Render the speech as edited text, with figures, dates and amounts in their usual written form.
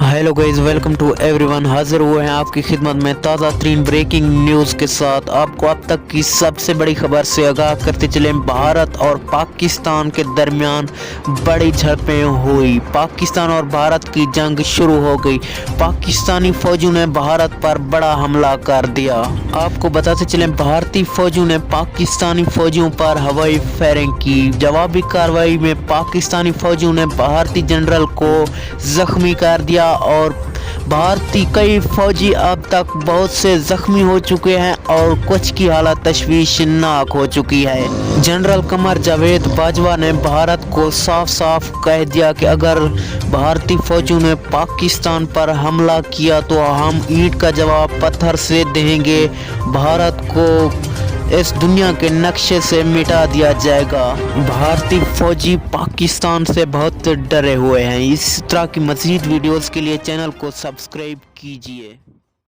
Hello guys, welcome to everyone. हाजिर हुए हैं आपकी खिदमत में ताज़ा तरीन ब्रेकिंग न्यूज़ के साथ। आपको अब तक की सबसे बड़ी खबर से आगाह करते चले। भारत और पाकिस्तान के दरमियान बड़ी झड़पें हुई। पाकिस्तान और भारत की जंग शुरू हो गई। पाकिस्तानी फौजियों ने भारत पर बड़ा हमला कर दिया। आपको बताते चले, भारतीय फौजियों ने पाकिस्तानी फौजियों पर हवाई फायरिंग की। जवाबी कार्रवाई में पाकिस्तानी फौजियों ने भारतीय जनरल को जख्मी कर दिया और भारतीय कई फौजी अब तक बहुत से जख्मी हो चुके हैं और कुछ की हालत तशवीशनाक हो चुकी है। जनरल कमर जावेद बाजवा ने भारत को साफ साफ कह दिया कि अगर भारतीय फौजियों ने पाकिस्तान पर हमला किया तो हम ईंट का जवाब पत्थर से देंगे। भारत को इस दुनिया के नक्शे से मिटा दिया जाएगा। भारतीय फौजी पाकिस्तान से बहुत डरे हुए हैं। इस तरह की मज़ीद वीडियोस के लिए चैनल को सब्सक्राइब कीजिए।